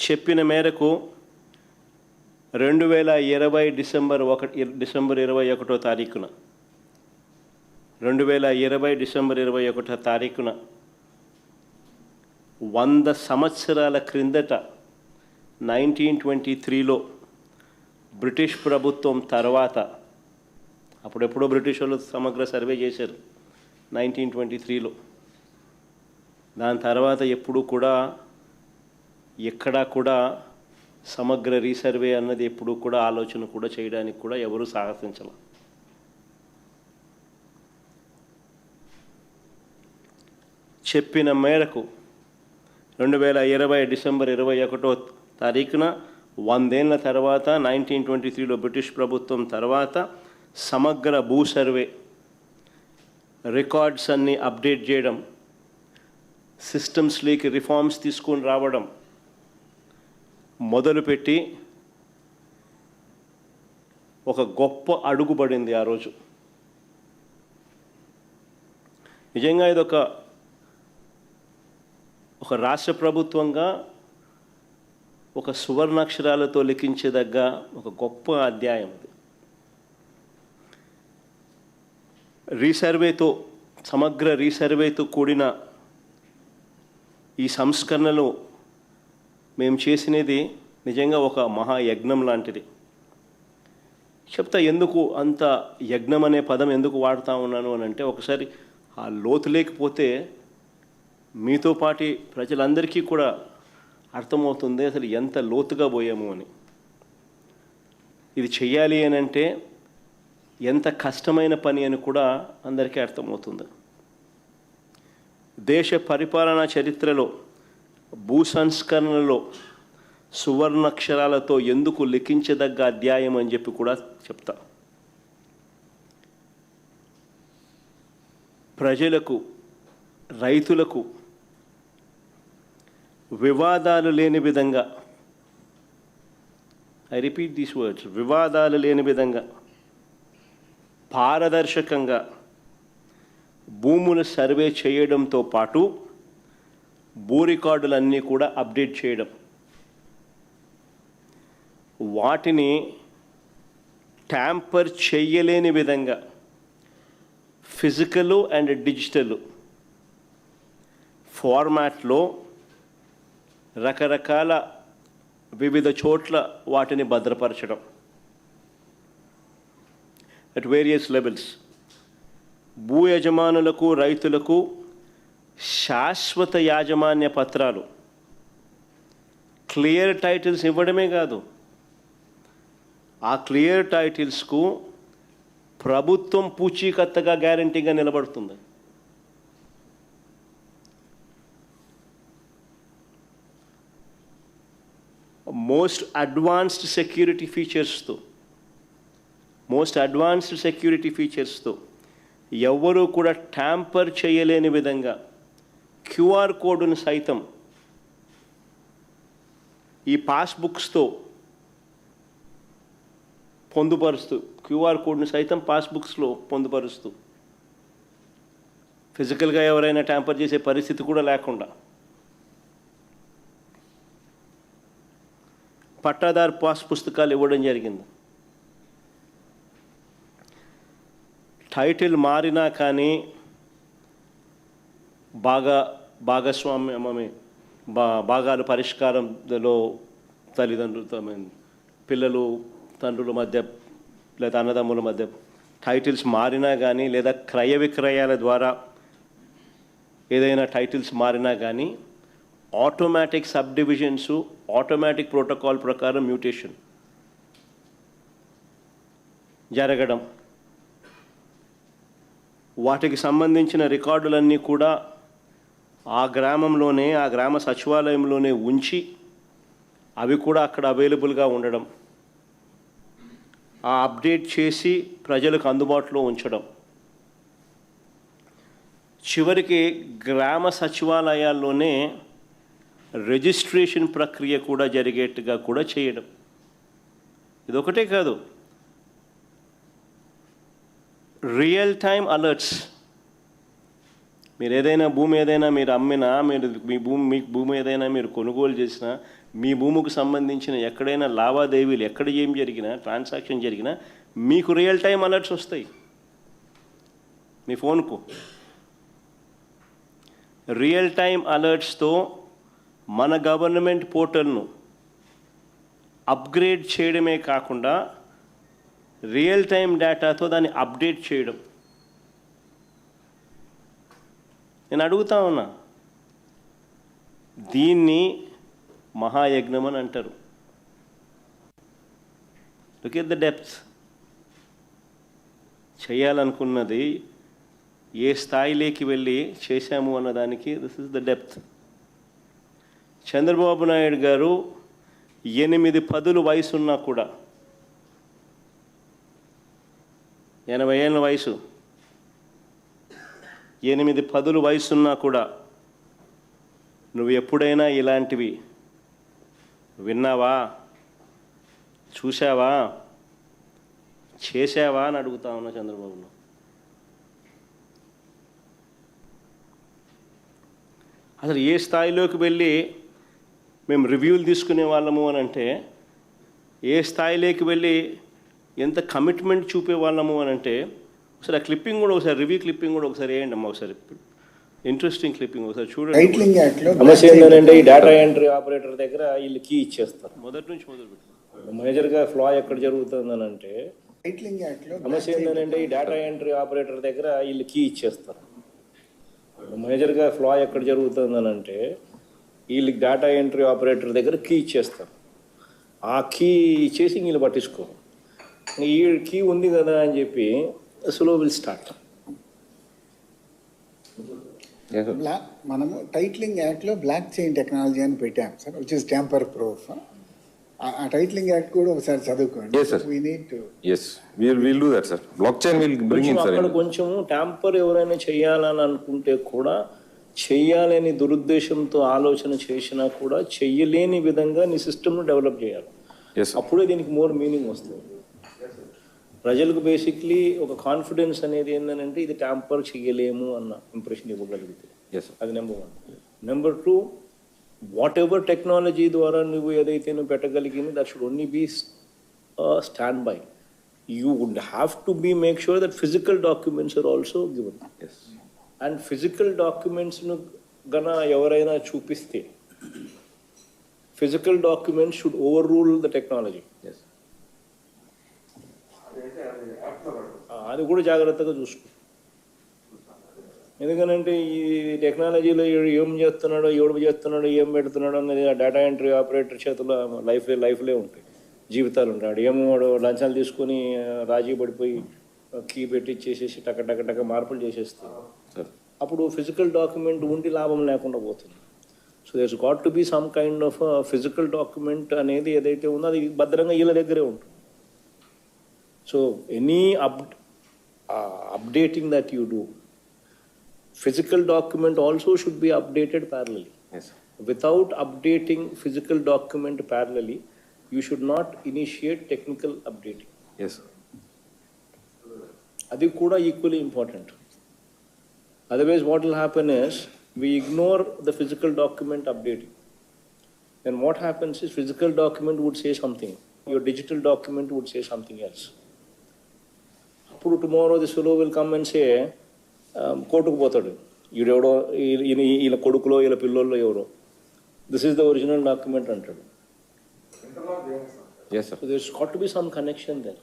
చెప్పిన మేరకు 2020 డిసెంబర్ 21వ తారీఖున 2020 డిసెంబర్ 21వ తారీఖున 100 సంవత్సరాల క్రిందట 1923లో బ్రిటిష్ ప్రభుత్వం తర్వాత, అప్పుడెప్పుడో బ్రిటిష్ వాళ్ళు సమగ్ర సర్వే చేశారు 1923లో. దాని తర్వాత ఎప్పుడు కూడా ఎక్కడా కూడా సమగ్ర రీసర్వే అన్నది ఎప్పుడు కూడా ఆలోచన కూడా చేయడానికి కూడా ఎవరు సాహసించాల. చెప్పిన మేరకు 2020 డిసెంబర్ 21వ తారీఖున 100 ఏళ్ల తర్వాత 1923లో బ్రిటిష్ ప్రభుత్వం తర్వాత సమగ్ర భూ సర్వే రికార్డ్స్ అన్నీ అప్డేట్ చేయడం, సిస్టమ్స్లోకి రిఫార్మ్స్ తీసుకొని రావడం మొదలుపెట్టి ఒక గొప్ప అడుగుబడింది ఆ రోజు. నిజంగా ఇది ఒక రాష్ట్ర ప్రభుత్వంగా ఒక సువర్ణాక్షరాలతో లిఖించదగ్గ ఒక గొప్ప అధ్యాయం. రీసర్వేతో, సమగ్ర రీసర్వేతో కూడిన ఈ సంస్కరణలు మేము చేసినది నిజంగా ఒక మహాయజ్ఞం లాంటిది. చెప్తా ఎందుకు అంత యజ్ఞం అనే పదం ఎందుకు వాడుతూ ఉన్నాను అని అంటే, ఒకసారి ఆ లోతు లేకపోతే మీతో పాటి ప్రజలందరికీ కూడా అర్థమవుతుంది అసలు ఎంత లోతుగా పోయాము అని. ఇది చెయ్యాలి అని అంటే ఎంత కష్టమైన పని అని కూడా అందరికీ అర్థమవుతుంది. దేశ పరిపాలనా చరిత్రలో భూ సంస్కరణలో సువర్ణాక్షరాలతో ఎందుకు లిఖించదగ్గ అధ్యాయం అని చెప్పి కూడా చెప్తా. ప్రజలకు, రైతులకు వివాదాలు లేని విధంగా, ఐ రిపీట్ దీస్ వర్డ్స్, వివాదాలు లేని విధంగా పారదర్శకంగా భూముల సర్వే చేయడంతో పాటు భూ రికార్డులన్నీ కూడా అప్డేట్ చేయడం, వాటిని ట్యాంపర్ చేయలేని విధంగా ఫిజికల్ అండ్ డిజిటల్ ఫార్మాట్లో రకరకాల వివిధ చోట్ల వాటిని భద్రపరచడం అట్ వేరియస్ లెవెల్స్. భూ యజమానులకు, రైతులకు శాశ్వత యాజమాన్య పత్రాలు, క్లియర్ టైటిల్స్ ఇవ్వడమే కాదు, ఆ క్లియర్ టైటిల్స్కు ప్రభుత్వం పూచీకత్తగా గ్యారంటీగా నిలబడుతుంది. మోస్ట్ అడ్వాన్స్డ్ సెక్యూరిటీ ఫీచర్స్తో ఎవ్వరూ కూడా ట్యాంపర్ చేయలేని విధంగా క్యూఆర్ కోడ్ను సైతం ఈ పాస్బుక్స్తో పొందుపరుస్తూ, క్యూఆర్ కోడ్ను సైతం పాస్బుక్స్లో పొందుపరుస్తూ, ఫిజికల్గా ఎవరైనా ట్యాంపర్ చేసే పరిస్థితి కూడా లేకుండా పట్టాదారు పాస్ పుస్తకాలు ఇవ్వడం జరిగింది. టైటిల్ మారినా కానీ భాగాలు పరిష్కారంలో తల్లిదండ్రులు, పిల్లలు, తండ్రుల మధ్య లేదా అన్నదమ్ముల మధ్య టైటిల్స్ మారినా కానీ, లేదా క్రయ విక్రయాల ద్వారా ఏదైనా టైటిల్స్ మారినా కానీ automatic sub divisions, automatic protocol ప్రకారం మ్యూటేషన్ జరగడం, వాటికి సంబంధించిన రికార్డులన్నీ కూడా ఆ గ్రామంలోనే, ఆ గ్రామ సచివాలయంలోనే ఉంచి అవి కూడా అక్కడ అవైలబుల్గా ఉండడం, ఆ అప్డేట్ చేసి ప్రజలకు అందుబాటులో ఉంచడం, చివరికి గ్రామ సచివాలయాల్లోనే రిజిస్ట్రేషన్ ప్రక్రియ కూడా జరిగేట్టుగా కూడా చేయడం. ఇదొకటే కాదు, రియల్ టైమ్ అలర్ట్స్. మీరు ఏదైనా భూమి ఏదైనా మీరు అమ్మినా, మీ భూమి ఏదైనా మీరు కొనుగోలు చేసినా మీ భూమికి సంబంధించిన ఎక్కడైనా లావాదేవీలు ఎక్కడ ఏం జరిగినా ట్రాన్సాక్షన్ జరిగినా మీకు రియల్ టైం అలర్ట్స్ వస్తాయి మీ ఫోన్కు. రియల్ టైం అలర్ట్స్తో మన గవర్నమెంట్ పోర్టల్ను అప్గ్రేడ్ చేయడమే కాకుండా రియల్ టైం డేటాతో దాన్ని అప్డేట్ చేయడం. నేను అడుగుతా ఉన్నా, దీన్ని మహాయజ్ఞం అని అంటారు. Look at the depth. చేయాలనుకున్నది ఏ స్థాయిలోకి వెళ్ళి చేశాము అన్నదానికి this is the depth. Chandrababu Naidu garu 8 పదులు వయసున్నా కూడా, 80 ఏళ్ళ వయసు, 8 పదులు వయసున్నా కూడా నువ్వు ఎప్పుడైనా ఇలాంటివి విన్నావా, చూసావా, చేసావా అని అడుగుతా ఉన్నా చంద్రబాబును. అసలు ఏ స్థాయిలోకి వెళ్ళి మేము రివ్యూలు తీసుకునే వాళ్ళము అని అంటే, ఏ స్థాయిలోకి వెళ్ళి ఎంత కమిట్మెంట్ చూపే వాళ్ళము అని అంటే, ఒకసారి ఆ క్లిప్పింగ్ కూడా ఒకసారి రివ్యూ క్లిప్పింగ్ కూడా ఒకసారి వేయండి అమ్మా. ఒకసారి ఇంట్రెస్టింగ్ క్లిప్పింగ్ ఒకసారి చూడండి. సమస్య ఏంటంటే ఈ డేటా ఎంట్రీ ఆపరేటర్ దగ్గర వీళ్ళు కీ ఇచ్చేస్తారు. మొదటి నుంచి మొదలు పెట్టారు. మేజర్గా ఫ్లా ఎక్కడ జరుగుతుందని అంటే, సమస్య ఏంటంటే ఈ డేటా ఎంట్రీ ఆపరేటర్ దగ్గర వీళ్ళు కీ ఇచ్చేస్తారు. మేజర్గా ఫ్లా ఎక్కడ జరుగుతుందని అంటే, వీళ్ళకి డేటా ఎంట్రీ ఆపరేటర్ దగ్గర కీ ఇచ్చేస్తారు. ఆ కీ ఇచ్చేసి వీళ్ళు పట్టించుకోరు. ఈ కీ ఉంది కదా అని చెప్పి స్లో విల్ స్టార్ట్. మనము టైటిలింగ్ యాక్ట్లో బ్లాక్ చైన్ టెక్నాలజీ అని పెట్టాం sir, which is tamper proof. ఆ టైటిలింగ్ యాక్ట్ కూడా ఒకసారి చదువుకోండి. అక్కడ కొంచెం ట్యాంపర్ ఎవరైనా చేయాలని అనుకుంటే కూడా, చెయ్యాలని దురుద్దేశంతో ఆలోచన చేసినా కూడా చెయ్యలేని విధంగా నీ సిస్టమ్ను డెవలప్ చేయాలి. అప్పుడే దీనికి మోర్ మీనింగ్ వస్తుంది. ప్రజలకు బేసిక్లీ ఒక కాన్ఫిడెన్స్ అనేది ఏంటంటే ఇది ట్యాంపర్ చేయలేము అన్న ఇంప్రెషన్ ఇవ్వగలిగితే, అది number 1. Number 2, whatever technology ద్వారా నువ్వు ఏదైతే నువ్వు పెట్టగలిగింది, that should only be stand by. You would have to be make sure that physical documents are also given. And physical డాక్యుమెంట్స్ను గన ఎవరైనా చూపిస్తే, physical documents should overrule the technology. అది కూడా జాగ్రత్తగా చూసుకో. ఎందుకనంటే ఈ టెక్నాలజీలో ఏం చేస్తున్నాడో, ఎవడు చేస్తున్నాడో, ఏం పెడుతున్నాడో అనేది ఆ డేటా ఎంట్రీ ఆపరేటర్ చేతిలో లైఫ్లే ఉంటాయి, జీవితాలు ఉంటాయి. ఏమో వాడు లంచాలు తీసుకొని రాజీ పడిపోయి కీ పెట్టి చేసేసి టక మార్పులు చేసేస్తాయి. అప్పుడు ఫిజికల్ డాక్యుమెంట్ ఉండి లాభం లేకుండా పోతుంది. So there's got to be some kind of physical document అనేది ఏదైతే ఉందో అది భద్రంగా వీళ్ళ దగ్గరే ఉంటుంది. So any updating that you do, physical document also should be updated parallelly. Without updating physical document parallelly, you should not initiate technical updating. Adi kuda equally important. Otherwise what will happen is we ignore the physical document updating. Then what happens is physical document would say something, your digital document would say something else. ఇప్పుడు tomorrow the fellow will come and say, కోర్టుకు పోతాడు, ఈడెవడో వీళ్ళ కొడుకులో వీళ్ళ పిల్లోల్లో ఎవరో, this is the original document అంటాడు. There got to be some connection there.